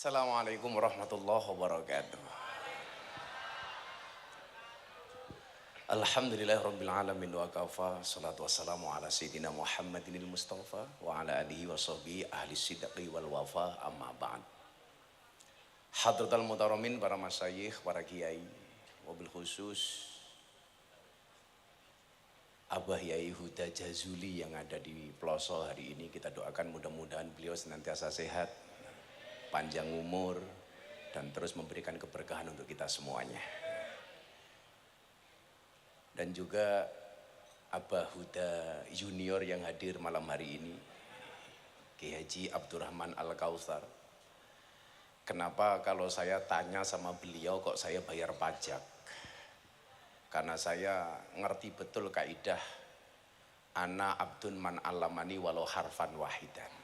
Assalamualaikum warahmatullahi wabarakatuh. Alhamdulillahirabbil alamin wa kafa. Salatu wassalamu ala sayyidina Muhammadinil Mustafa wa ala alihi wa sahbihi ahli sidqi wal wafa, amma ba'd. Hadratal mutaramin, para masyayikh, para kiai, wabil khusus Abah Yai Huda Jazuli yang ada di pelosok hari ini, kita doakan mudah-mudahan beliau senantiasa sehat, panjang umur, dan terus memberikan keberkahan untuk kita semuanya. Dan juga Abah Huda Junior yang hadir malam hari ini, Kiai Haji Abdurrahman Al-Kautsar. Kenapa kalau saya tanya sama beliau kok saya bayar pajak? Karena saya ngerti betul kaidah ana abdun man alamani walau harfan wahidan.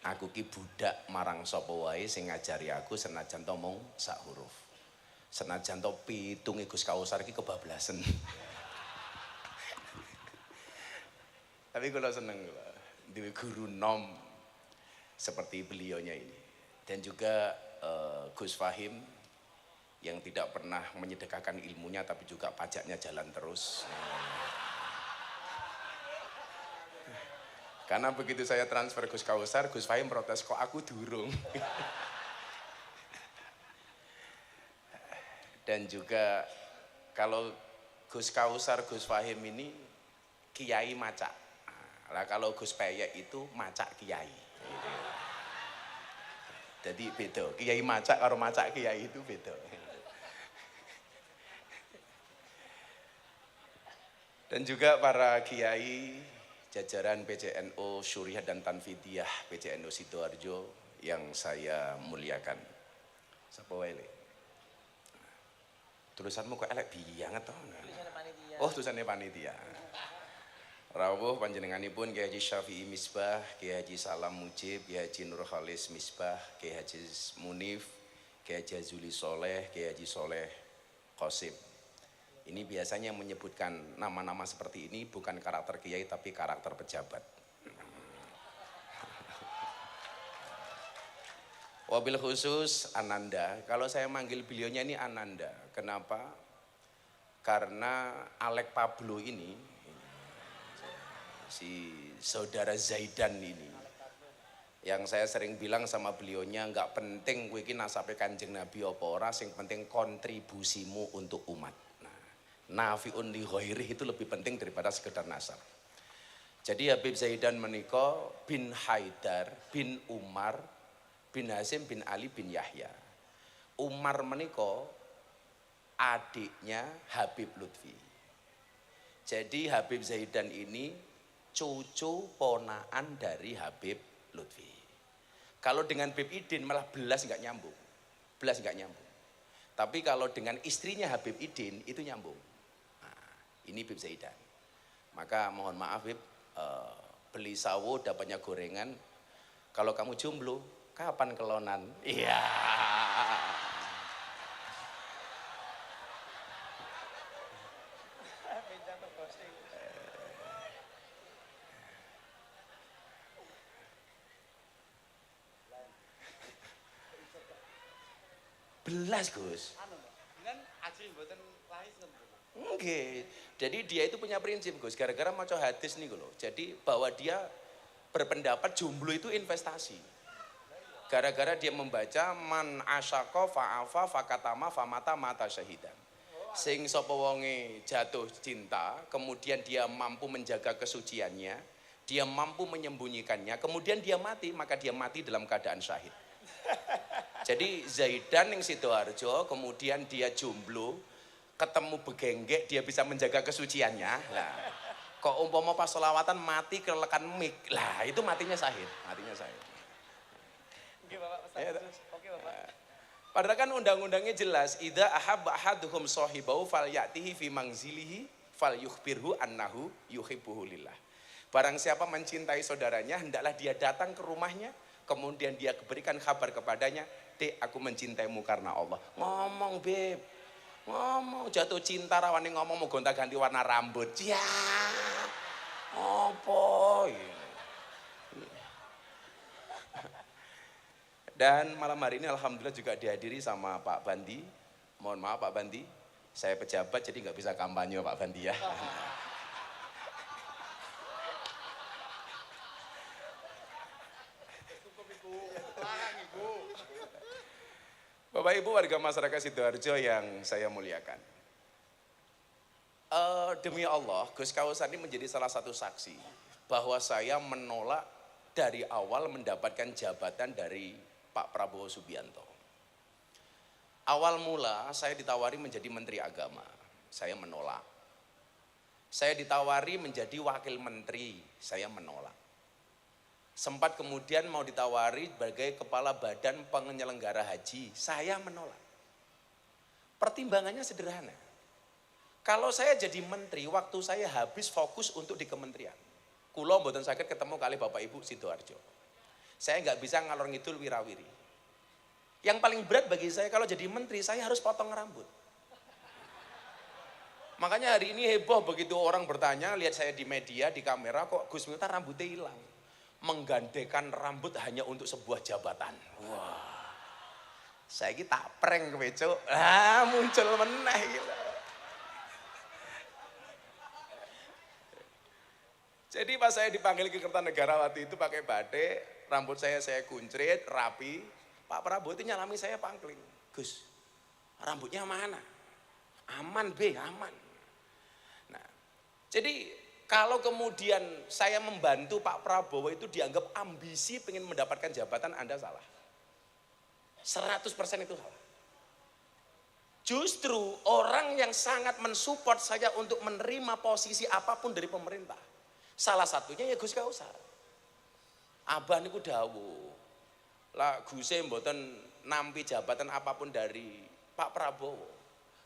Aku ki budak marang sapa wae sing ngajari aku senajan to mung sak huruf. Senajan to pitunge Gus Kausar ki kebablasan. Tapi kalau seneng duwe guru nom seperti beliaunya ini. Dan juga Gus Fahim yang tidak pernah menyedekahkan ilmunya tapi juga pajaknya jalan terus. Karena begitu saya transfer Gus Kausar, Gus Fahim protes, kok aku durung. Dan juga kalau Gus Kausar, Gus Fahim ini kiai macak. Lah kalau Gus Peyek itu macak kiai. Jadi beda, kiai macak karo macak kiai itu beda. Dan juga para kiai jajaran PCNO Syuriah dan Tanfidiyah PCNO Sidoarjo yang saya muliakan. Sapa wae le? Tulisanmu kok elek banget to? Oh, tulisannya panitia. Rawuh panjenenganipun Kiai Haji Syafi'i Misbah, Kiai Haji Salam Mujib, Kiai Haji Nur Khalis Misbah, Kiai Haji Munif, Kiai Haji Zuli Soleh, Kiai Haji Soleh Qasim. Ini biasanya menyebutkan nama-nama seperti ini bukan karakter kiai tapi karakter pejabat. Wabil khusus Ananda, kalau saya manggil beliaunya ini Ananda. Kenapa? Karena Alek Pablo ini, si saudara Zaidan ini, yang saya sering bilang sama beliaunya, nggak penting kowe iki nasabe Kanjeng Nabi apa ora, sing penting kontribusimu untuk umat. Nafi'un li ghairi itu lebih penting daripada sekedar nasab. Jadi Habib Zaidan menika bin Haidar bin Umar bin Hasim bin Ali bin Yahya. Umar menika adiknya Habib Lutfi. Jadi Habib Zaidan ini cucu ponaan dari Habib Lutfi. Kalau dengan Habib Idin malah belas nggak nyambung. Belas nggak nyambung. Tapi kalau dengan istrinya Habib Idin itu nyambung. Ini Habib Zaidan. Maka mohon maaf Habib, beli sawo dapatnya gorengan. Kalau kamu jomblo, kapan kelonan? Iya. Belas Gus. Oke, jadi dia itu punya prinsip Gus, gara-gara maca hadis nih loh. Jadi bahwa dia berpendapat jomblo itu investasi. Gara-gara dia membaca man asyqa fa'afa fakatama famata mata syahidan. Sing sapa wonge jatuh cinta, kemudian dia mampu menjaga kesuciannya, dia mampu menyembunyikannya, kemudian dia mati, maka dia mati dalam keadaan syahid. Jadi Zaidan yang Sidoarjo, kemudian dia jomblo, ketemu begenggek, dia bisa menjaga kesuciannya. Lah, kok umpama pas sholawatan mati kelelekan mik, lah itu matinya syahid, matinya syahid. Oke Bapak, oke Bapak. Padahal kan undang-undangnya jelas, idza ahabba ahaduhum shahibahu falyatihi fi manzilihi falyukhbirhu annahu yuhibbuhu lillah. Barang siapa mencintai saudaranya, hendaklah dia datang ke rumahnya, kemudian dia berikan kabar kepadanya, "Dek, aku mencintaimu karena Allah." Ngomong, Beb. Ngomong jatuh cinta rawani ngomong mau gonta-ganti warna rambut. Ya. Apa? Dan malam hari ini alhamdulillah juga dihadiri sama Pak Bandi. Mohon maaf Pak Bandi, saya pejabat jadi nggak bisa kampanye Pak Bandi ya. Bapak Ibu warga masyarakat Sidoarjo yang saya muliakan. Demi Allah, Gus Kausar ini menjadi salah satu saksi bahwa saya menolak dari awal mendapatkan jabatan dari Pak Prabowo Subianto. Awal mula saya ditawari menjadi Menteri Agama, saya menolak. Saya ditawari menjadi Wakil Menteri, saya menolak. Sempat kemudian mau ditawari sebagai Kepala Badan Penyelenggara Haji, saya menolak. Pertimbangannya sederhana. Kalau saya jadi menteri, waktu saya habis fokus untuk di kementerian. Kulo mboten saged ketemu kali Bapak Ibu Sidoarjo. Saya nggak bisa ngalor ngidul wirawiri. Yang paling berat bagi saya kalau jadi menteri, saya harus potong rambut. Makanya hari ini heboh begitu orang bertanya, lihat saya di media, di kamera, kok Gus Miftah rambutnya hilang. Menggandakan rambut hanya untuk sebuah jabatan. Wah, saya ini tak prank kowe, Cuk. Muncul meneh gitu. Jadi pas saya dipanggil ke Kertanegara waktu itu pakai batik, rambut saya kuncrit, rapi. Pak Prabowo itu nyalami saya pangkling. Gus, rambutnya mana? Aman be, aman. Nah, jadi kalau kemudian saya membantu Pak Prabowo itu dianggap ambisi pengen mendapatkan jabatan, Anda salah. 100% itu salah. Justru orang yang sangat mensupport saya untuk menerima posisi apapun dari pemerintah. Salah satunya ya Gus Kausar. Abah niku dawuh. Lah Guse mboten nampi jabatan apapun dari Pak Prabowo.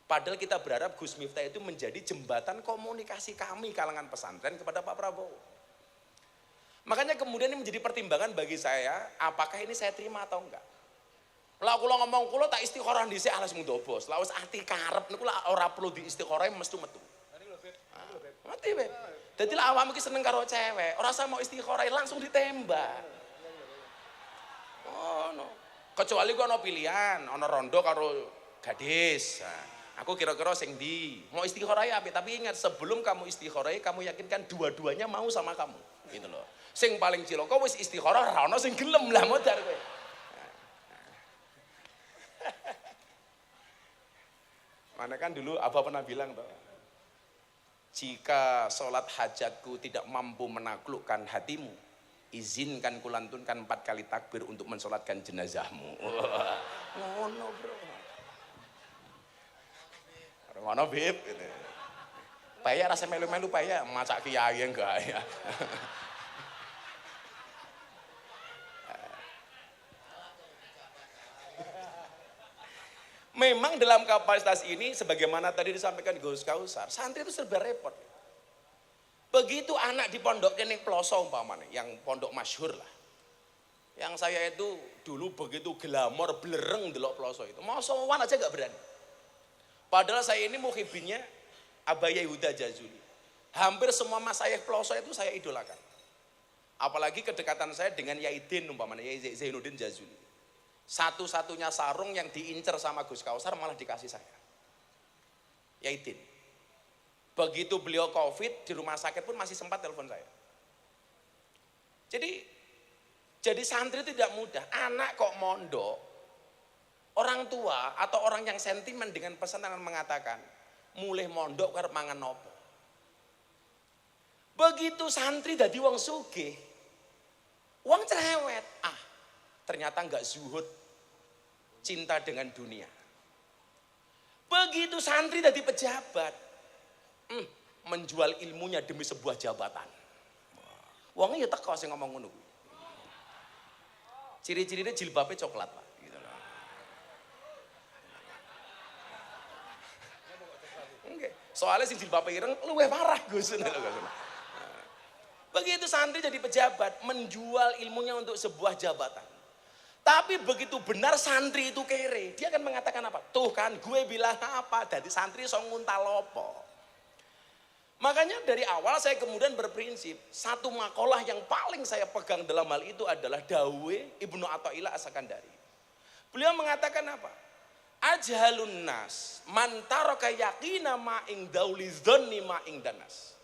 Padahal kita berharap Gus Miftah itu menjadi jembatan komunikasi kami kalangan pesantren kepada Pak Prabowo. Makanya kemudian ini menjadi pertimbangan bagi saya, apakah ini saya terima atau enggak. Lah kula ngomong kula tak istikharah dhisik alas mundobos. Lah wis ati karep niku lah ora perlu diistikharah mesti metu. Ngerti, Beb? Dadi lah awakmu ki seneng karo cewek, ora usah mau istikharah langsung ditembak. Oh no. Kecuali ku ana pilihan, ana rondo karo gadis. Nah, aku kira-kira sing ndi? Mau istikharah ya apik, tapi ingat sebelum kamu istikharah kamu yakinkan dua-duanya mau sama kamu. Gitu loh. Sing paling cilaka wis istikharah ora ana sing gelem lah modar kowe. Mana kan dulu Abah pernah bilang toh, jika sholat hajatku tidak mampu menaklukkan hatimu, izinkan kulantunkan 4 kali takbir untuk mensolatkan jenazahmu. Ngono bro. Ngono bib. Paya rasa melu-melu paya, macak kiai enggak ya. Memang dalam kapasitas ini, sebagaimana tadi disampaikan Gus Kausar, santri itu serba repot. Begitu anak di pondok kene ploso umpamanya, yang pondok masyhur lah. Yang saya itu dulu begitu glamor belereng delok ploso itu. Mau sowan aja gak berani. Padahal saya ini muhibinnya Abah Yehuda Jazuli. Hampir semua masayikh ploso itu saya idolakan. Apalagi kedekatan saya dengan Yaidin umpamanya, Yai Zainuddin Jazuli. Satu-satunya sarung yang diincer sama Gus Kausar malah dikasih saya. Yaidin. Begitu beliau COVID di rumah sakit pun masih sempat telepon saya. Jadi santri itu tidak mudah. Anak kok mondok, orang tua atau orang yang sentimen dengan pesantren mengatakan, mulai mondok karep mangan nopo. Begitu santri dadi wong sugih, wong cerewet, ternyata enggak zuhud, cinta dengan dunia. Begitu santri dadi pejabat, menjual ilmunya demi sebuah jabatan. Wongnya ya teko sing ngomong ngono. Ciri-cirinya jilbabnya coklat Pak. Gitu loh. Enggak. Soalnya sing jilbabnya ireng luwih parah Gus. Begitu santri jadi pejabat, menjual ilmunya untuk sebuah jabatan. Tapi begitu benar santri itu kere, dia akan mengatakan apa? Tuh kan gue bilang apa? Dari santri so nguntal lopo. Makanya dari awal saya kemudian berprinsip, satu makalah yang paling saya pegang dalam hal itu adalah Dawe Ibnu Athaillah As-Sakandari. Beliau mengatakan apa? Ajhalun nas man taraka yaqina ma ing dauli dzanni ma ing danas.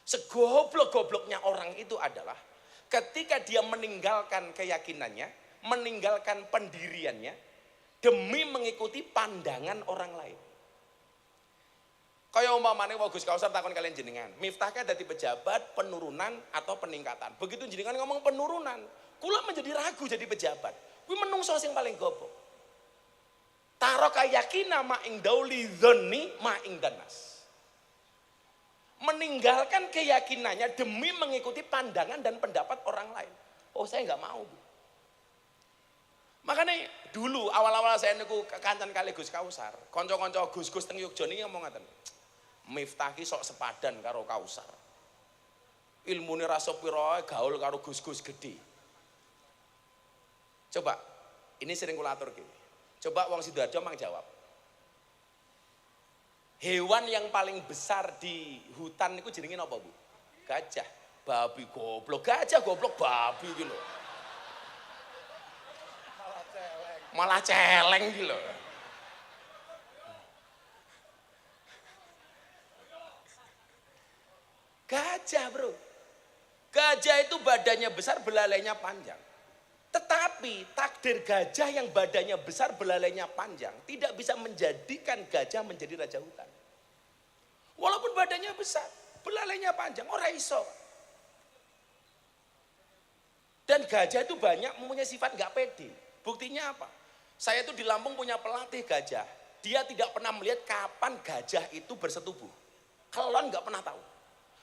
Segoblok-gobloknya orang itu adalah ketika dia meninggalkan keyakinannya, meninggalkan pendiriannya demi mengikuti pandangan orang lain. Kaya umpamane Gus Kausar takon kalian jenengan, miftahnya dadi pejabat, penurunan atau peningkatan. Begitu jenengan ngomong penurunan, kula menjadi ragu jadi pejabat. Kuwi menungso sing paling goblok. Taraka yakina ma ing dauli dzanni ma ing danas. Meninggalkan keyakinannya demi mengikuti pandangan dan pendapat orang lain. Oh, saya nggak mau, Bu. Makanya dulu awal-awal saya niku kancan kali Gus Kausar, kanca-kanca Gus-gus teng Yogya niki ngomong ngaten. Miftah ki sok sepadan karo Kausar. Ilmune ra sepira gaul karo Gus-gus gede. Coba, ini sering kula aturke. Coba wong Sidoarjo mang jawab. Hewan yang paling besar di hutan itu jenenge apa, Bu? Gajah. Babi goblok, gajah goblok, babi gitu. Malah celeng gitu. Gajah, Bro. Gajah itu badannya besar, belalainya panjang. Tetapi takdir gajah yang badannya besar, belalainya panjang tidak bisa menjadikan gajah menjadi raja hutan. Walaupun badannya besar, belalainya panjang, ora iso. Dan gajah itu banyak mempunyai sifat nggak pede. Buktinya apa? Saya itu di Lampung punya pelatih gajah. Dia tidak pernah melihat kapan gajah itu bersetubuh. Kelon nggak pernah tahu.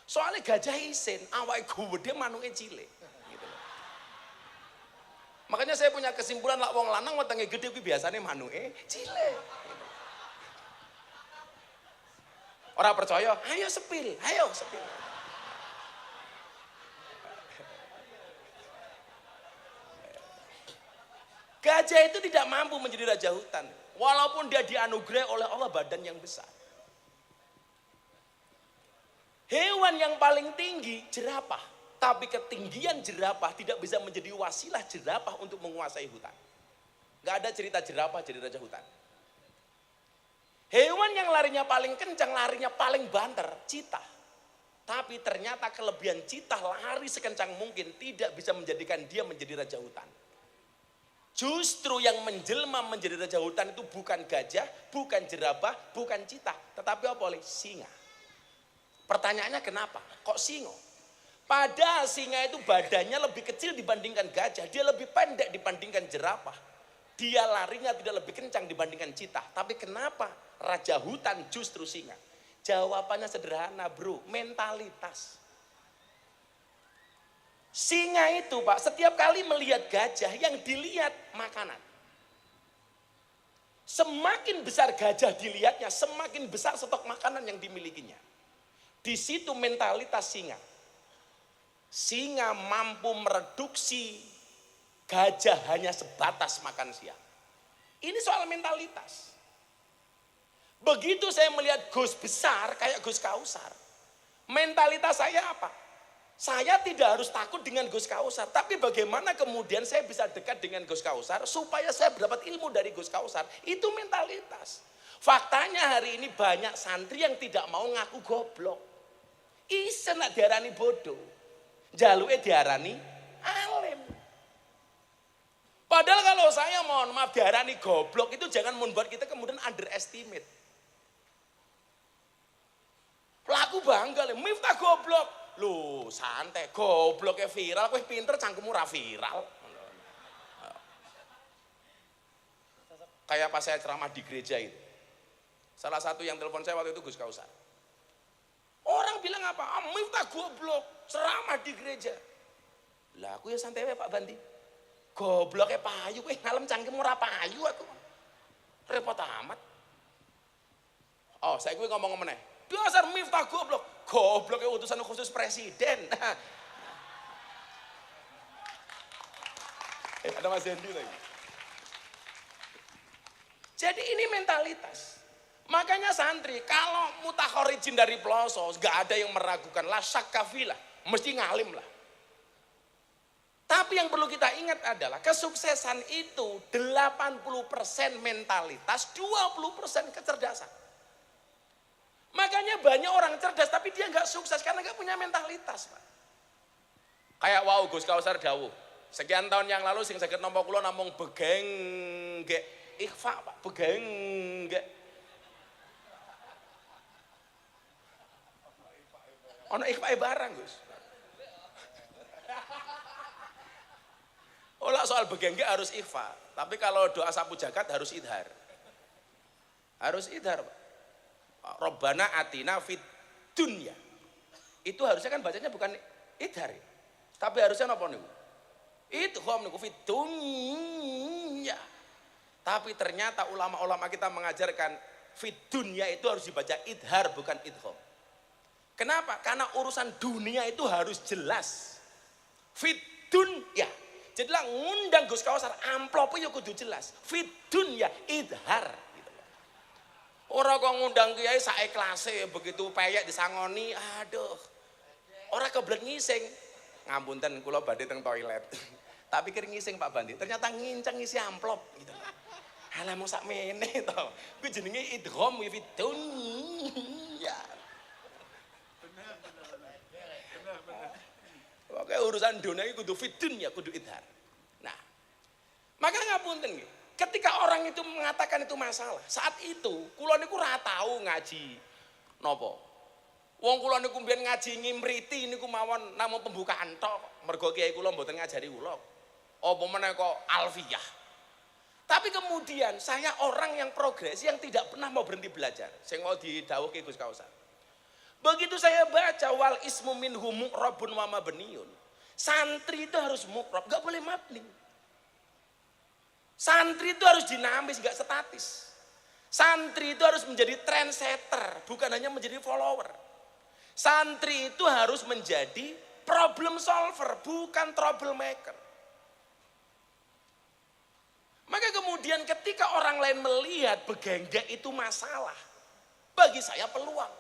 Soalnya gajah isin, awake gede manuke cilik. Makanya saya punya kesimpulan lak wong lanang wetenge gede kuwi biasane manuke cilik. Ora percaya? Ayo sepil, ayo sepil. Gajah itu tidak mampu menjadi raja hutan walaupun dia dianugerahi oleh Allah badan yang besar. Hewan yang paling tinggi jerapah. Tapi ketinggian jerapah tidak bisa menjadi wasilah jerapah untuk menguasai hutan. Gak ada cerita jerapah jadi raja hutan. Hewan yang larinya paling kencang, larinya paling banter, citah. Tapi ternyata kelebihan citah lari sekencang mungkin tidak bisa menjadikan dia menjadi raja hutan. Justru yang menjelma menjadi raja hutan itu bukan gajah, bukan jerapah, bukan citah. Tetapi apa oleh singa. Pertanyaannya kenapa? Kok singa? Padahal singa itu badannya lebih kecil dibandingkan gajah. Dia lebih pendek dibandingkan jerapah. Dia larinya tidak lebih kencang dibandingkan citah. Tapi kenapa raja hutan justru singa? Jawabannya sederhana, Bro. Mentalitas. Singa itu, Pak, setiap kali melihat gajah yang dilihat makanan. Semakin besar gajah dilihatnya, semakin besar stok makanan yang dimilikinya. Di situ mentalitas singa. Singa mampu mereduksi gajah hanya sebatas makan siang. Ini soal mentalitas. Begitu saya melihat Gus besar kayak Gus Kausar. Mentalitas saya apa? Saya tidak harus takut dengan Gus Kausar. Tapi bagaimana kemudian saya bisa dekat dengan Gus Kausar supaya saya mendapat ilmu dari Gus Kausar. Itu mentalitas. Faktanya hari ini banyak santri yang tidak mau ngaku goblok. Isen nak diarani bodoh. Jaluke diarani alim. Padahal kalau saya mohon maaf diarani goblok itu jangan membuat kita kemudian underestimate. Pelaku bangga le, Miftah goblok. Loh santai, gobloknya viral, kowe pinter cangkemmu ra viral. Kayak pas saya ceramah di gereja itu. Salah satu yang telepon saya waktu itu Gus Kausar. Orang bilang apa? Miftah goblok, ceramah di gereja. Lah aku ya santai Pak Bandi. Gobloknya payu, kowe ngalem cangkemmu ora payu aku. Repot amat. Oh, saya gue ngomong meneh. Dasar Miftah goblok. Gobloknya utusan khusus presiden. Ada Mas Hendi lagi. Jadi ini mentalitas. Makanya santri kalau mutakhorijin dari pelosok, gak ada yang meragukan lah syakkafilah, mesti ngalim lah. Tapi yang perlu kita ingat adalah kesuksesan itu 80% mentalitas, 20% kecerdasan. Makanya banyak orang cerdas tapi dia nggak sukses karena nggak punya mentalitas, Pak. Kayak wow Gus Kausar dawuh. Sekian tahun yang lalu sing saged nampa kula namung begenggek ikhfa, Pak, begenggek. Ono ikhfa barang, Gus. Olah soal begenggek harus ikhfa, tapi kalau doa sapu jagat harus idhar. Harus idhar, Pak. Robbana atina fid dunya. Itu harusnya kan bacanya bukan idhar ya. Tapi harusnya napa niku? Idgham niku fid dunya. Tapi ternyata ulama-ulama kita mengajarkan fid dunya itu harus dibaca idhar bukan idgham. Kenapa? Karena urusan dunia itu harus jelas. Fid dunya. Jadilah ngundang Gus Kausar amplopnya kudu jelas. Fid dunya idhar. Orang kok ngundang kiai saikhlase begitu peyek disangoni, aduh. Orang kebelet ngising. Ngapunten kula badhe teng toilet. Tak pikir ngising Pak Bandi, ternyata nginceng ngisi amplop gitu. Halah mung sakmene to. Kuwi jenenge idgham fi dunya. Benar. Oke, urusan dunia iki kudu fi dunya, kudu idhar. Nah, maka ngapunten nggih. Ketika orang itu mengatakan itu masalah, saat itu kula niku ora tau ngaji napa. Wong kula niku mbiyen ngaji ngimriti niku mawon namung pembukaan tok. Mergo kiai kula mboten ngajari kula. Apa meneh kok alfiyah. Tapi kemudian saya orang yang progres yang tidak pernah mau berhenti belajar. Sing mau didhawuhke Gus Kausar. Begitu saya baca wal ismu minhu mu'rabun wa mabniun. Santri itu harus mu'rab, enggak boleh mabni. Santri itu harus dinamis, gak statis. Santri itu harus menjadi trendsetter, bukan hanya menjadi follower. Santri itu harus menjadi problem solver, bukan troublemaker. Maka kemudian ketika orang lain melihat begenggek itu masalah, bagi saya peluang.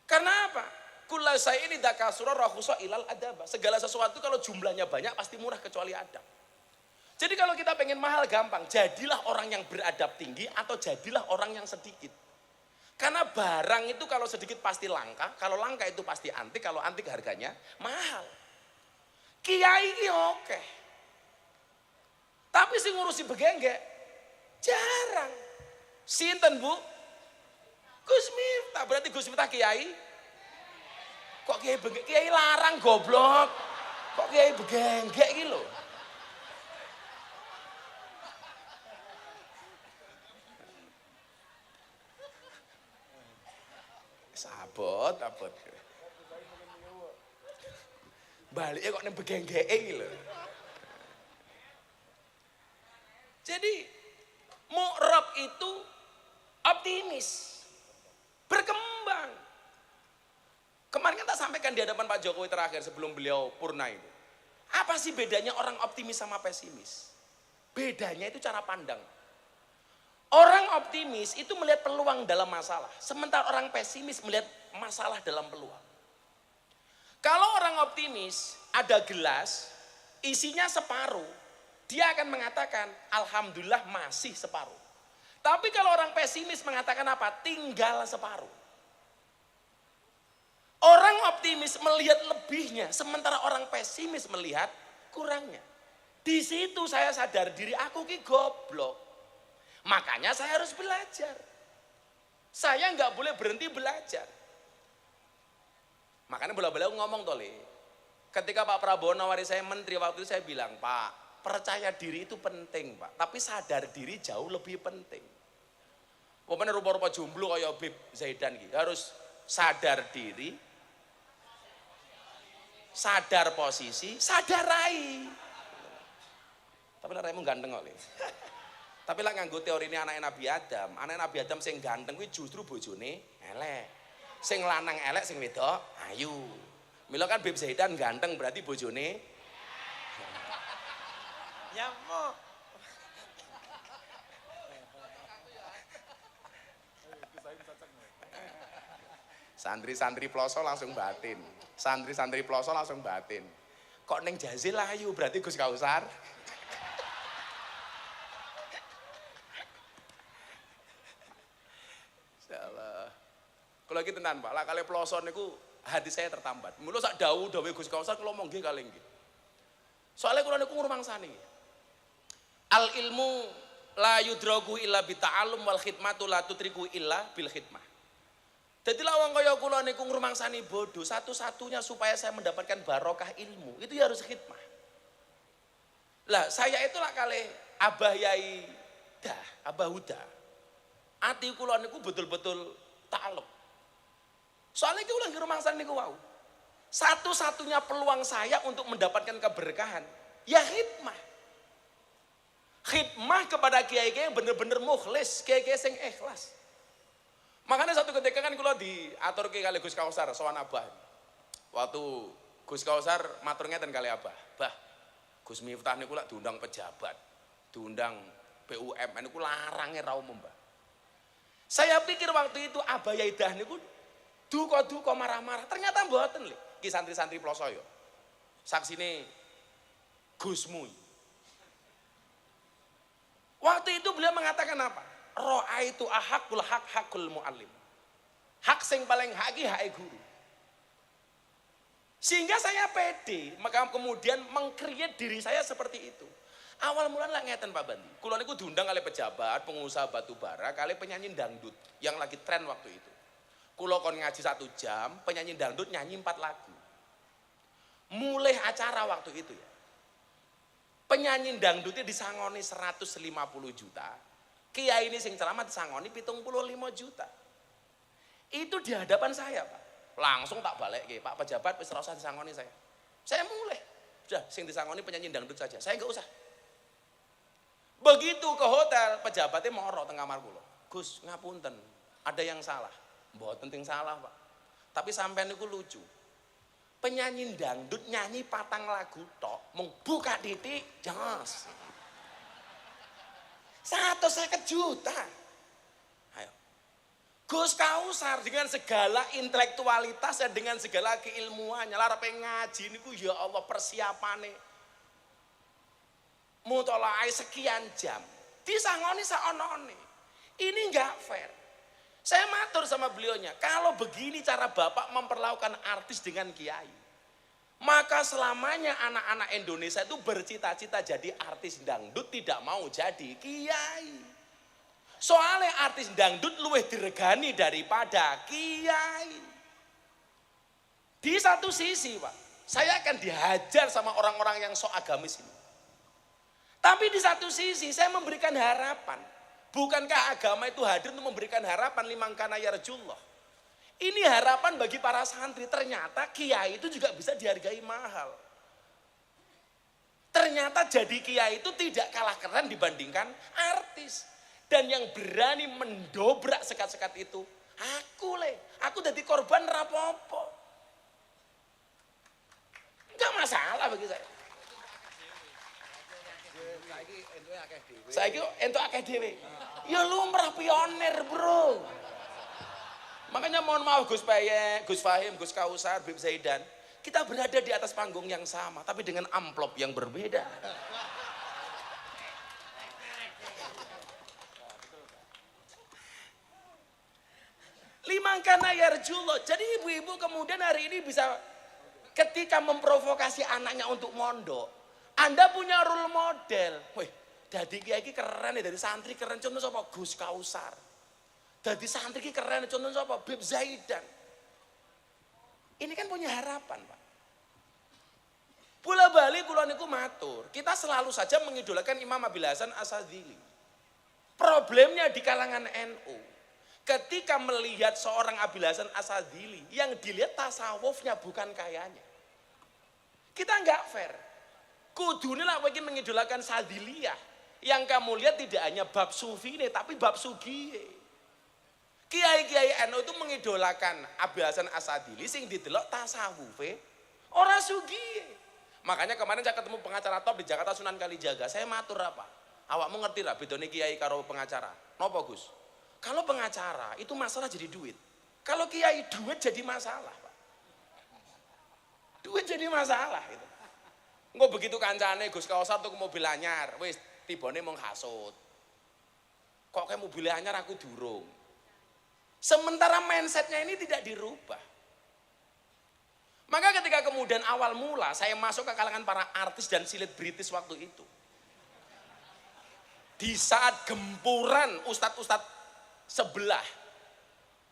Karena apa? Kula saya ini dakasura rahusa ilal adaba. Segala sesuatu kalau jumlahnya banyak pasti murah kecuali adab. Jadi kalau kita pengen mahal gampang, jadilah orang yang beradab tinggi atau jadilah orang yang sedikit. Karena barang itu kalau sedikit pasti langka, kalau langka itu pasti antik, kalau antik harganya mahal. Kiai ini oke. Tapi sing ngurusi begenggek jarang. Sinten Bu? Gus Miftah, berarti Gus Miftah kiai? Kok kiai begenggek? Kiai larang goblok. Kok kiai begenggek iki lho? Abot. Baliknya kok ning begenggeke iki lho. Jadi mu'rab itu optimis. Berkembang. Kemarin kan tak sampaikan di hadapan Pak Jokowi terakhir sebelum beliau purna itu. Apa sih bedanya orang optimis sama pesimis? Bedanya itu cara pandang. Orang optimis itu melihat peluang dalam masalah. Sementara orang pesimis melihat masalah dalam peluang. Kalau orang optimis ada gelas, isinya separuh. Dia akan mengatakan, alhamdulillah masih separuh. Tapi kalau orang pesimis mengatakan apa? Tinggal separuh. Orang optimis melihat lebihnya, sementara orang pesimis melihat kurangnya. Di situ saya sadar diri aku ki goblok. Makanya saya harus belajar. Saya nggak boleh berhenti belajar. Makanya beliau ngomong tole. Ketika Pak Prabowo nawari saya menteri waktu itu saya bilang, Pak, percaya diri itu penting Pak. Tapi sadar diri jauh lebih penting. Pokoknya rupa-rupa jomblo kayak Bib Zaidan gitu. Harus sadar diri, sadar posisi, sadar rai. Tapi lah raimu ganteng kok. Tapi lah nganggo teori ini anak Nabi Adam sing ganteng kuwi justru bojone elek. Sing lanang elek sing wedok ayu. Mila kan Bib Zaidan ganteng berarti bojone nyamuk. Santri-santri ploso langsung batin. kok neng Jazil layu berarti Gus Kausar. Insyaallah. Kalau lagi tenan Pak, lah kali peloson niku hati saya tertambat. Mula sak dawuh Gus Kausar kula monggo nggih kalih nggih. Soalnya kula niku ngrumangsani. Al ilmu la yudraku illa bita'allum wal khidmatu la tutriku illa bil khidmah. Jadi lawang kaya kula niku ngrumangsani bodoh, satu-satunya supaya saya mendapatkan barokah ilmu itu ya harus khidmah. Lah saya itulah kali Abah Yai Abah Huda. Ati kula niku betul-betul ta'alluq. Soalnya kula ngrumangsani niku wau. Satu-satunya peluang saya untuk mendapatkan keberkahan ya khidmah. Khidmah kepada kiai-kiai yang bener-bener mukhlis, kiai-kiai sing ikhlas. Makanya satu ketika kan kula diatur kali Gus Kausar sowan Abah. Waktu Gus Kausar matur ngeten kali Abah, "Bah, Gus Miftah niku lak diundang pejabat, diundang BUMN niku larange ra umum, Mbah." Saya pikir waktu itu Abah Yaidah niku duka-duka marah-marah, ternyata mboten lho. Ki santri-santri ploso yo. Saksine Gusmu. Waktu itu beliau mengatakan apa? Ro'a itu ahakul hakul mu'allim. Hak sing paling hak iki hak guru. Sehingga saya pede, maka kemudian mengkreat diri saya seperti itu. Awal mula lah ngeten Pak Bandi. Kula niku diundang oleh pejabat, pengusaha batu bara, kali penyanyi dangdut yang lagi tren waktu itu. Kula kon ngaji 1 jam, penyanyi dangdut nyanyi 4 lagu. Mulai acara waktu itu ya. Penyanyi dangdutnya disangoni 150 juta. Kiai ini sing ceramah disangoni 75 juta. Itu di hadapan saya Pak. Langsung tak balik Pak pejabat wis ora usah disangoni saya. Saya mulai. Sudah sing disangoni penyanyi dangdut saja. Saya enggak usah. Begitu ke hotel pejabatnya moro teng kamar kula. Gus ngapunten, ada yang salah. Mboten ting salah Pak. Tapi sampean niku lucu. Penyanyi dangdut nyanyi 4 lagu tok, mung buka titik, jos. 150 juta. Ayo. Gus Kausar dengan segala intelektualitas dan dengan segala keilmuannya, lara ngaji niku ya Allah persiapane. Mutolaai sekian jam. Disangoni saonone. Ini enggak fair. Saya matur sama beliaunya, kalau begini cara Bapak memperlakukan artis dengan kiai, maka selamanya anak-anak Indonesia itu bercita-cita jadi artis dangdut, tidak mau jadi kiai. Soalnya artis dangdut luwih diregani daripada kiai. Di satu sisi Pak, saya akan dihajar sama orang-orang yang sok agamis ini. Tapi di satu sisi saya memberikan harapan. Bukankah agama itu hadir untuk memberikan harapan liman kana yarjullah? Ini harapan bagi para santri. Ternyata kiai itu juga bisa dihargai mahal. Ternyata jadi kiai itu tidak kalah keren dibandingkan artis. Dan yang berani mendobrak sekat-sekat itu, aku jadi korban rapopo. Enggak masalah bagi saya. Saiki entuk akeh dhewe. Ya lumrah pionir, Bro. Makanya mohon maaf Gus Payek, Gus Fahim, Gus Kausar, Bib Zaidan. Kita berada di atas panggung yang sama tapi dengan amplop yang berbeda. Liman kana yarjullah. Jadi ibu-ibu kemudian hari ini bisa ketika memprovokasi anaknya untuk mondok, Anda punya role model. Wih, dadi kiai iki keren ya, dari santri keren contoh sapa Gus Kausar. Dadi santri iki keren contoh sapa Bib Zaidan. Ini kan punya harapan, Pak. Bola bali kula niku matur, kita selalu saja mengidolakan Imam Abil Hasan Asyadzili. Problemnya di kalangan NU, ketika melihat seorang Abil Hasan Asyadzili, yang dilihat tasawufnya bukan kayanya. Kita enggak fair. Kudune lak kowe iki mengidolakan Sadziliyah, yang kamu lihat tidak hanya bab sufine tapi bab sugiye. Kiai-kiai NU itu mengidolakan Abil Hasan Asyadzili sing didelok tasawufe ora sugiye. Makanya kemarin saya ketemu pengacara top di Jakarta Sunan Kalijaga. Saya matur apa? Awakmu ngerti lah bedone kiai karo pengacara? Napa Gus? Kalau pengacara itu masalah jadi duit. Kalau kiai duit jadi masalah, Pak. Duit jadi masalah itu. Engko begitu kancane Gus Kausar tuku mobil anyar, wis tibane mung hasut. Kok kayak mobil anyar aku durung. Sementara mindsetnya ini tidak dirubah. Maka ketika kemudian awal mula saya masuk ke kalangan para artis dan selebritis waktu itu. Di saat gempuran ustadz-ustadz sebelah.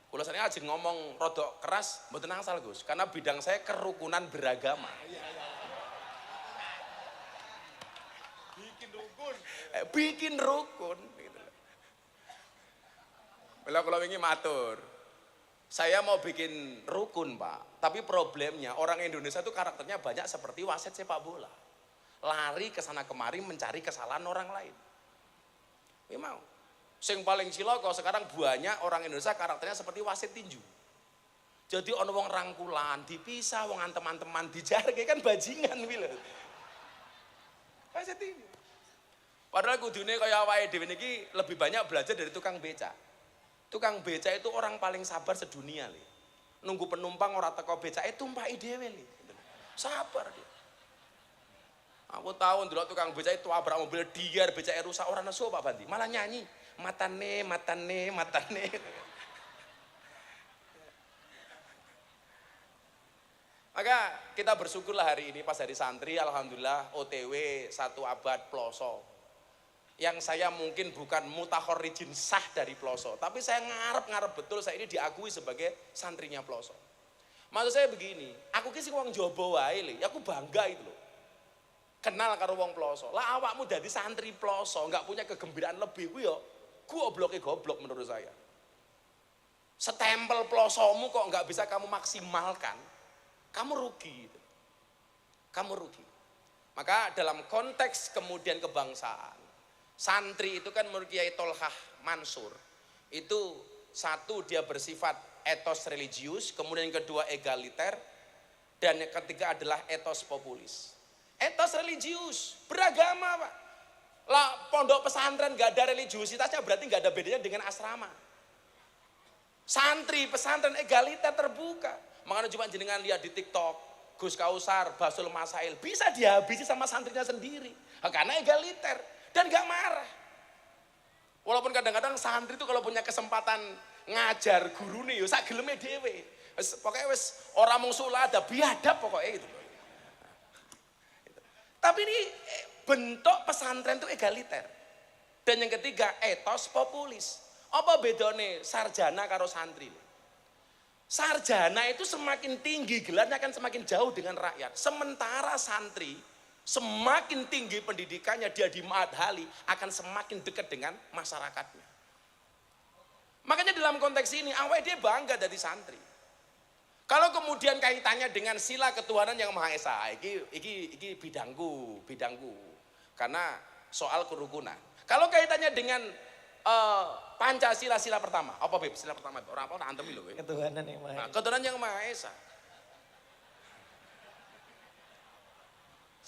Kalau saya aja ngomong rodok keras, mboten angsal Gus, karena bidang saya kerukunan beragama. Bikin rukun. Gitu. Kalau ingin matur, saya mau bikin rukun Pak, tapi problemnya orang Indonesia itu karakternya banyak seperti wasit sepak bola. Lari ke sana kemari mencari kesalahan orang lain. Memang, sing paling cilaka sekarang banyak orang Indonesia karakternya seperti wasit tinju. Jadi ono wong rangkulan, dipisah, wong antem-anteman dijarke kan bajingan wile. Wasit tinju. Padahal kudune kaya awake dhewe niki lebih banyak belajar dari tukang beca. Tukang beca itu orang paling sabar sedunia li. Nunggu penumpang ora teko becake tumpaki dhewe li. Sabar dia. Aku tahu ndelok tukang beca itu abrak mobil diar, becake rusak ora nesu Pak Bandi, malah nyanyi. Matane, matane, matane. Maka kita bersyukurlah hari ini pas hari santri, alhamdulillah OTW 1 abad ploso. Yang saya mungkin bukan mutakhorrijin sah dari Ploso, tapi saya ngarep betul saya ini diakui sebagai santrinya Ploso. Maksud saya begini, aku ki sing wong Jawa wae lho, aku bangga itu loh. Kenal karo wong Ploso. Lah awakmu dadi santri Ploso, enggak punya kegembiraan lebih ku yo goblok menurut saya. Stempel Plosomu kok enggak bisa kamu maksimalkan, kamu rugi. Kamu rugi. Maka dalam konteks kemudian kebangsaan, santri itu kan menurut Kiai Tolhah Mansur itu satu dia bersifat etos religius, kemudian yang kedua egaliter, dan yang ketiga adalah etos populis. Etos religius beragama Pak. Lah pondok pesantren gak ada religiusitasnya berarti gak ada bedanya dengan asrama. Santri pesantren egaliter terbuka. Makanya cuma jenengan lihat di TikTok Gus Kausar, Basul Masail bisa dihabisi sama santrinya sendiri karena egaliter. Dan gak marah. Walaupun kadang-kadang santri itu kalau punya kesempatan ngajar guru nih, sak geleme dhewe. Pokoknya wis ora mung ada biadab pokoknya gitu. Tapi ini bentuk pesantren itu egaliter. Dan yang ketiga etos populis. Apa bedanya sarjana karo santri? Sarjana itu semakin tinggi gelarnya akan semakin jauh dengan rakyat. Sementara santri semakin tinggi pendidikannya dia di Ma'had Hali akan semakin dekat dengan masyarakatnya. Makanya dalam konteks ini awake dia bangga dari santri. Kalau kemudian kaitannya dengan sila ketuhanan yang Maha Esa, iki bidangku. Karena soal kerukunan. Kalau kaitannya dengan Pancasila sila pertama, apa Beb? Sila pertama orang apa antem lho kowe. Ketuhanan yang Maha Esa. Nah, ketuhanan yang Maha Esa.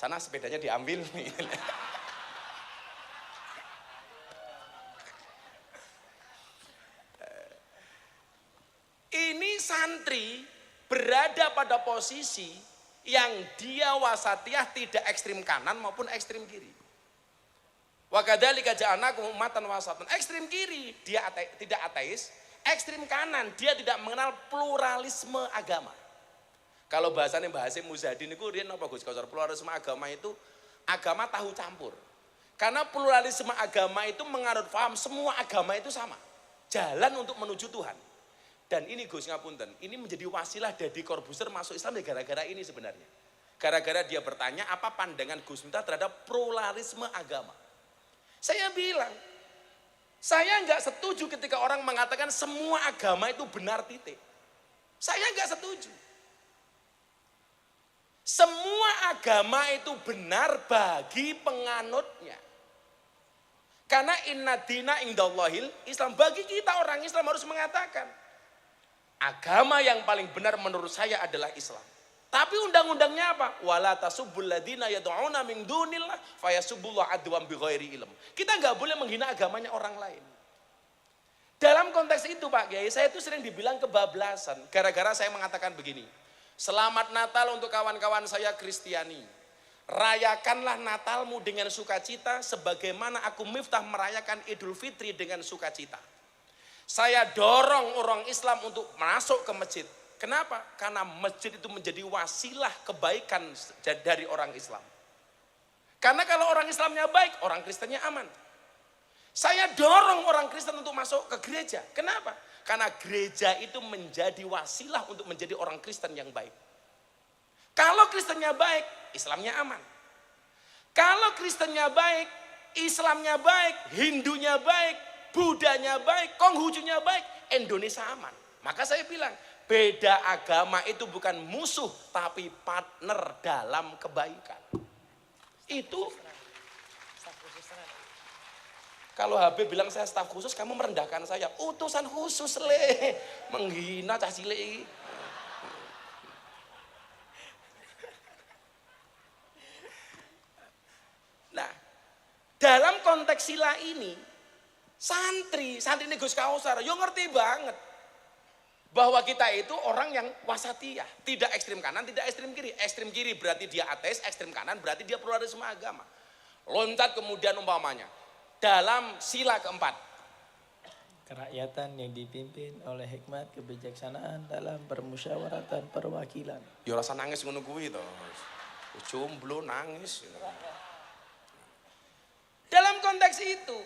Sana sepedanya diambil. Ini santri berada pada posisi yang dia wasatiyah tidak ekstrim kanan maupun ekstrim kiri. Wa kadzalika ja'alnakum ummatan wasatan. Ekstrim kiri dia tidak ateis, ekstrim kanan dia tidak mengenal pluralisme agama. Kalau bahasanya Mbah Hasyim Muzadi niku riyen napa Gus Kausar, pluralisme agama itu agama tahu campur. Karena pluralisme agama itu menganut paham semua agama itu sama. Jalan untuk menuju Tuhan. Dan ini Gus ngapunten, ini menjadi wasilah Deddy Corbuzier masuk Islam ya gara-gara ini sebenarnya. Gara-gara dia bertanya apa pandangan Gus Miftah terhadap pluralisme agama. Saya bilang, saya enggak setuju ketika orang mengatakan semua agama itu benar titik. Saya enggak setuju. Semua agama itu benar bagi penganutnya. Karena inna dina indallahil Islam. Bagi kita orang Islam harus mengatakan agama yang paling benar menurut saya adalah Islam. Tapi undang-undangnya apa? Wala tasubbul ladzina yad'una min dunillah fayasubbullah adwan bighairi ilm. Kita enggak boleh menghina agamanya orang lain. Dalam konteks itu Pak Kiai, saya itu sering dibilang kebablasan gara-gara saya mengatakan begini. Selamat Natal untuk kawan-kawan saya Kristiani. rayakanlah Natalmu dengan sukacita sebagaimana aku Miftah merayakan Idul Fitri dengan sukacita. Saya dorong orang Islam untuk masuk ke masjid. Kenapa? Karena masjid itu menjadi wasilah kebaikan dari orang Islam. Karena kalau orang Islamnya baik, orang Kristennya aman. Saya dorong orang Kristen untuk masuk ke gereja. Kenapa? Karena gereja itu menjadi wasilah untuk menjadi orang Kristen yang baik. Kalau Kristennya baik, Islamnya aman. Kalau Kristennya baik, Islamnya baik, Hindunya baik, Budanya baik, Konghucunya baik, Indonesia aman. Maka saya bilang, beda agama itu bukan musuh, tapi partner dalam kebaikan. Itu kalau Habib bilang saya staf khusus, kamu merendahkan saya. Utusan khusus le, menghina cah cilik. Nah, dalam konteks sila ini, santri ini Gus Kausar, yo ngerti banget bahwa kita itu orang yang wasatiyah, tidak ekstrim kanan, tidak ekstrim kiri. Ekstrim kiri berarti dia ateis, ekstrim kanan berarti dia pluralisme agama. Loncat kemudian umpamanya dalam sila keempat, kerakyatan yang dipimpin oleh hikmat kebijaksanaan dalam permusyawaratan perwakilan. yo rasa nangis ngono kuwi to. Jomblo nangis. Dalam konteks itu,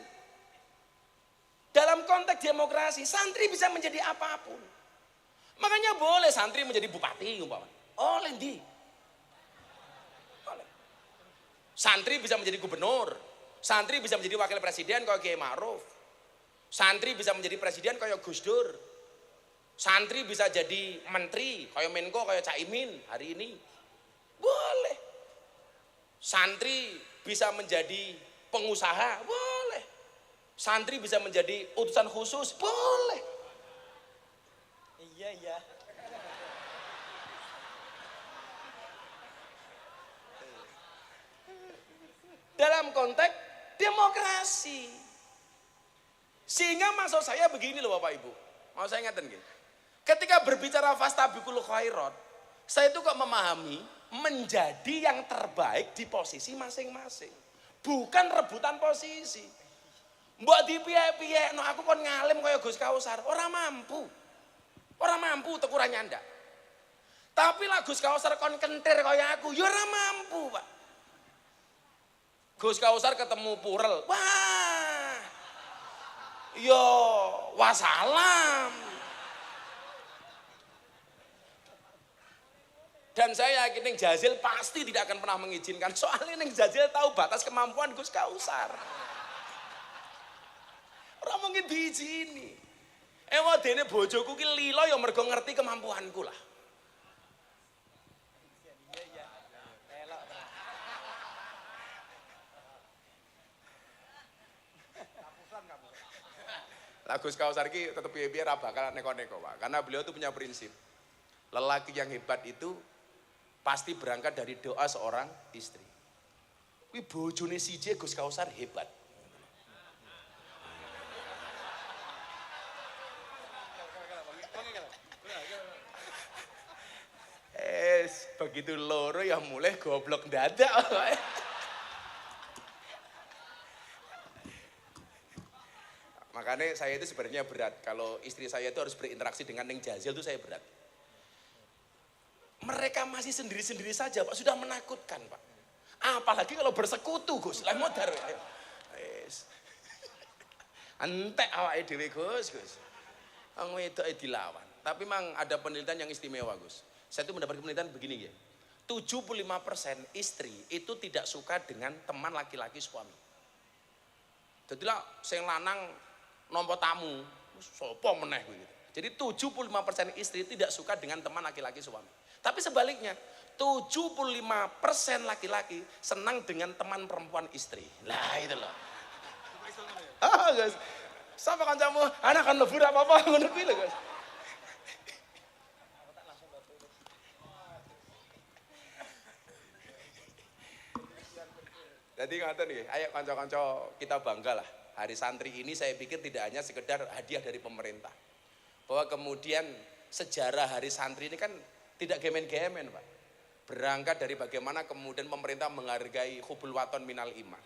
dalam konteks demokrasi, santri bisa menjadi apapun. Makanya boleh santri menjadi bupati umpamanya. Oleh di. Boleh. Santri bisa menjadi gubernur. Santri bisa menjadi wakil presiden kayak Kiai Ma'ruf. Santri bisa menjadi presiden kayak Gus Dur. Santri bisa jadi menteri kayak Menko kayak Caimin hari ini. Boleh. Santri bisa menjadi pengusaha, boleh. Santri bisa menjadi utusan khusus, boleh. Iya. Dalam konteks demokrasi. Sehingga maksud saya begini loh Bapak Ibu. Mau saya ingatkan gini. Ketika berbicara fastabiqul khairat, saya itu kok memahami menjadi yang terbaik di posisi masing-masing. Bukan rebutan posisi. Mbok dipiye-piye, no aku kon ngalim kaya Gus Kausar, orang mampu. Orang mampu tekuran nyanda. Tapi lah Gus Kausar kon kentir kaya aku, ya ora mampu, Pak. Gus Kausar ketemu Purel, wah. Yo, wassalam. Dan saya yakin Neng Jazil pasti tidak akan pernah mengizinkan. Soalnya Neng Jazil tahu batas kemampuan Gus Kausar. Ora mungkin diizini. Dene bojoku ki lilo ya mergo ngerti kemampuanku lah. Iya. Elok. Lah Gus Kausar ki tetep piye-piye ra bakal neko-neko, Pak. Karena beliau tuh punya prinsip. Lelaki yang hebat itu pasti berangkat dari doa seorang istri. Kuwi bojone siji Gus Kausar hebat. Begitu loro ya mulai goblok dadak. Makanya saya itu sebenarnya berat. Kalau istri saya itu harus berinteraksi dengan Neng Jazil itu saya berat. Mereka masih sendiri-sendiri saja Pak, sudah menakutkan Pak. Apalagi kalau bersekutu Gus, lah modar. Entek awake dhewe Gus. Wong wedok dilawan. Tapi memang ada penelitian yang istimewa Gus. Saya itu mendapat penelitian begini ya. 75% istri itu tidak suka dengan teman laki-laki suami. Jadi lah sing lanang nampa tamu, sapa meneh gitu. Jadi 75% istri tidak suka dengan teman laki-laki suami. Tapi sebaliknya, 75% laki-laki senang dengan teman perempuan istri. Lah itu loh. Guys. Sapa kancamu? Anak kan lebur apa-apa ngono kuwi lho, Guys. Jadi ngatain nih, ayo kanca-kanca kita bangga lah. Hari santri ini saya pikir tidak hanya sekedar hadiah dari pemerintah. Bahwa kemudian sejarah hari santri ini kan tidak gemen-gemen Pak. Berangkat dari bagaimana kemudian pemerintah menghargai hubul waton minal iman.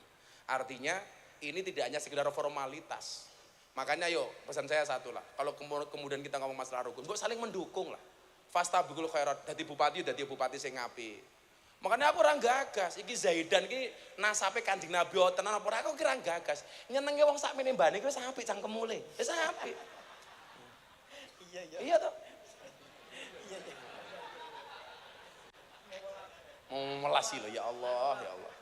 Artinya ini tidak hanya sekedar formalitas. Makanya yuk pesan saya satu lah. Kalau kemudian kita ngomong masalah rukun, kok saling mendukung lah. Fastabikul khairat, dadi bupati sing apik. Makanya aku orang gagas, iki Zaidan iki nasape Kanjeng Nabi tenan apa ora aku kira gagas. Nyenenge wong sakmene mbane iki wis apik cangkemule. Wis apik. Iya, iya. Iya toh? Iya, iya. Melasi loh ya Allah, ya Allah.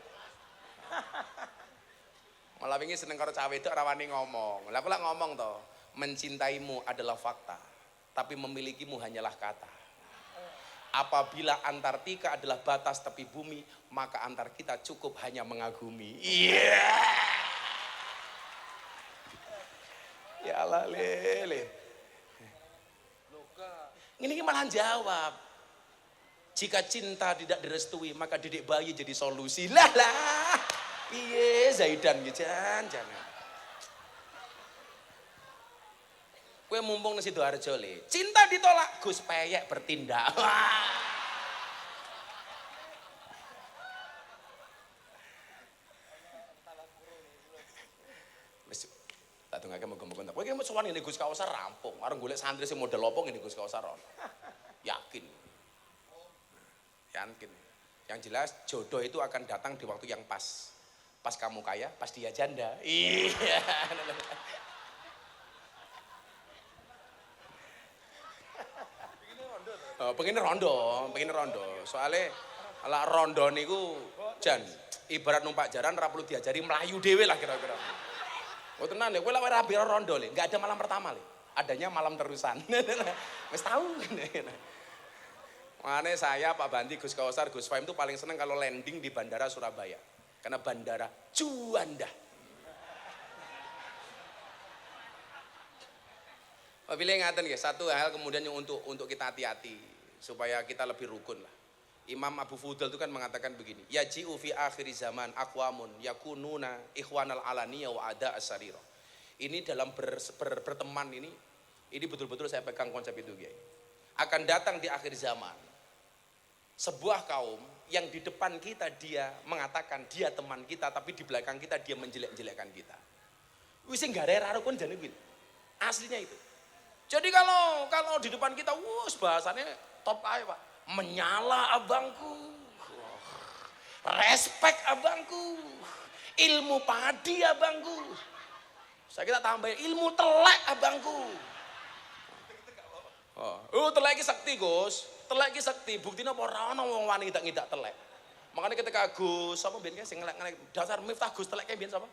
Malah wingi seneng karo cawe wedok ora wani ngomong. Lah aku lak ngomong toh, mencintaimu adalah fakta, tapi memilikimu hanyalah kata. Apabila Antartika adalah batas tepi bumi, maka antar kita cukup hanya mengagumi. Iya. Ya Allah lele. Ini malah jawab. Jika cinta tidak direstui, maka didik bayi jadi solusi. Lah. Iya Zaidan jangan. Kue mumpung nasi Sidoarjo le. Cinta ditolak, Gus Peyek bertindak. Wis tak dongake muga-muga. Kowe iki mau sowan ngene Gus Kausar rampung. Arep golek santri sing model opo ngene Gus Kausar. Yakin. Yang jelas jodoh itu akan datang di waktu yang pas. Pas kamu kaya, pas dia janda. Iya. Pengen rondo. Soalnya ala rondo niku jan ibarat numpak jaran ora perlu diajari melayu dhewe lah kira-kira. Oh tenan lho, kowe lek ora biro rondo le, enggak ada malam pertama le. Adanya malam terusan. Wis tahu. Makanya saya Pak Banti, Gus Kausar, Gus Faim itu paling seneng kalau landing di Bandara Surabaya. Karena bandara Juanda. Pilih ngaten ya, satu hal kemudian yang untuk kita hati-hati supaya kita lebih rukun lah. Imam Abu Fudal itu kan mengatakan begini, yaji'u fi akhir zaman aqwamun yakununa ikhwanal alaniyah wa ada asariro. Ini dalam berteman ini betul-betul saya pegang konsep itu Kiai. Akan datang di akhir zaman sebuah kaum yang di depan kita dia mengatakan dia teman kita, tapi di belakang kita dia menjelek-jelekkan kita. Wis sing gare rukun jane kuwi. Aslinya itu. Jadi kalau di depan kita, bahasannya top aja Pak. Menyala abangku, respek abangku, ilmu padi abangku. Saya kita tambah ilmu telek abangku. Oh telek iki sakti Gus, telek iki sakti. Buktinya apa ora ana wong wani ngidak telek. Makanya ketika Gus sapa biyen sing ngelek dasar Miftah Gus telek biyen sapa?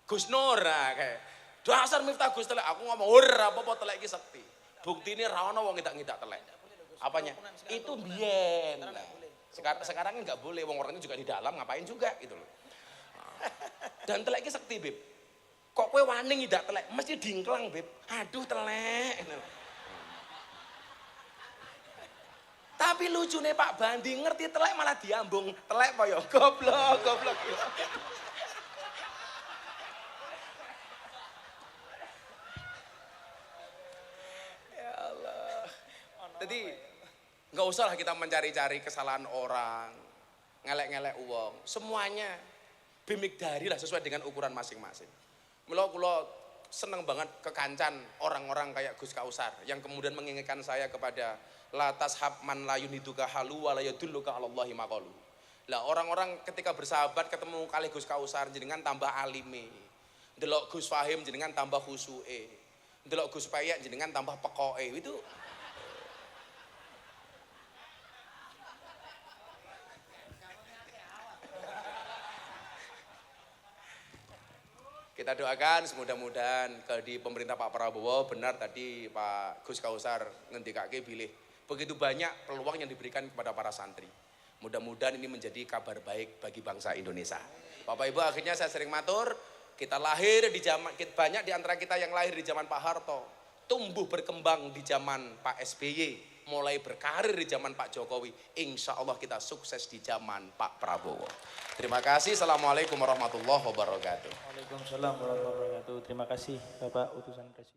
Gus Nur kayak dasar Miftah Gus telek, aku ngomong ora apa-apa telek iki sakti. Buktine ra ono wong ngidak telek. Apanya? Itu biyen. Sekarang enggak boleh, wong orangnya juga di dalam ngapain juga gitu loh. Dan telek iki sakti, Beb. Kok kowe wani ngidak telek, mesti dingklang, Beb. Aduh telek. Tapi lucunya Pak Bandi ngerti telek malah diambung. Telek apa ya? Goblok. Jadi nggak usah lah kita mencari-cari kesalahan orang, ngelek-ngelek uang, semuanya bimigdari lah sesuai dengan ukuran masing-masing. Mula seneng banget kekancan orang-orang kayak Gus Kausar yang kemudian mengingatkan saya kepada la tashab man la yuniduka halu wa la yadulluka 'alallahi maqalu. Lah orang-orang ketika bersahabat ketemu kali Gus Kausar jenengan tambah alime. Delok Gus Fahim jenengan tambah khusuke. Delok Gus Peyek jenengan tambah pekoke. Itu kita doakan semudah-mudahan di pemerintah Pak Prabowo benar tadi Pak Gus Kausar ngendikake bilih. Begitu banyak peluang yang diberikan kepada para santri. Mudah-mudahan ini menjadi kabar baik bagi bangsa Indonesia. Bapak Ibu, akhirnya saya sering matur, kita lahir di zaman, banyak di antara kita yang lahir di zaman Pak Harto, tumbuh berkembang di zaman Pak SBY, mulai berkarir di zaman Pak Jokowi. Insya Allah kita sukses di zaman Pak Prabowo. Terima kasih. Assalamualaikum warahmatullahi wabarakatuh. Waalaikumsalam warahmatullahi wabarakatuh. Terima kasih Bapak Utusan Presiden.